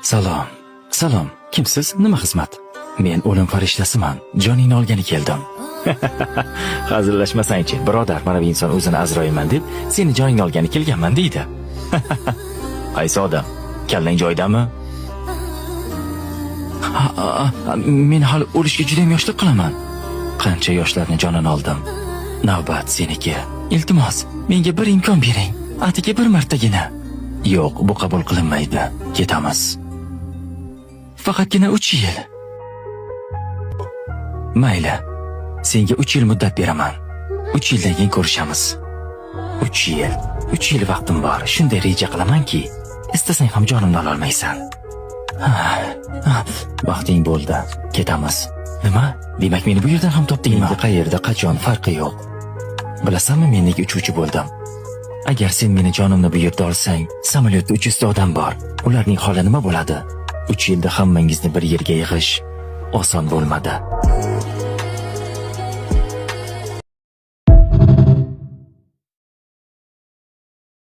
Salom. Salom. Kimsiz? Nima xizmat? Men o'lim farishtasiman. Joningni olgani keldim. Hazillashmasang-chi, birodar, mana bu inson o'zini Azroilman deb seni joningni olgani kelganman deydi. Qaysi odam? Kallang joyidami? Men hali o'lishga juda ham yoshlik qilaman. Qancha yoshlarni jonini oldim. Navbat seniki. Iltimos, menga bir imkon bering. Atigi bir martagina. Yo'q, bu qabul qilinmaydi. Ketamiz. Faqatgina 3 yil. Mayli. Senga 3 yil muddat beraman. 3 yildan keyin ko'rishamiz. 3 yil. 3 yil vaqtim bor. Shunday reja qilamanki, istasang ham jonimni ola olmaysan. Vaqting bo'ldi. Ketamiz. Nima? Demak, meni bu yerdan ham topdingmi? Endi qayerda, qachon farqi yo'q. Bilasanmi, men nega uchuvchi bo'ldim? Agar sen meni jonimni bu yerda olsang, samolyotda 300 ta odam bor. Ularning holi nima bo'ladi? 3 yilda hammangizni bir yerga yig'ish oson bo'lmadi.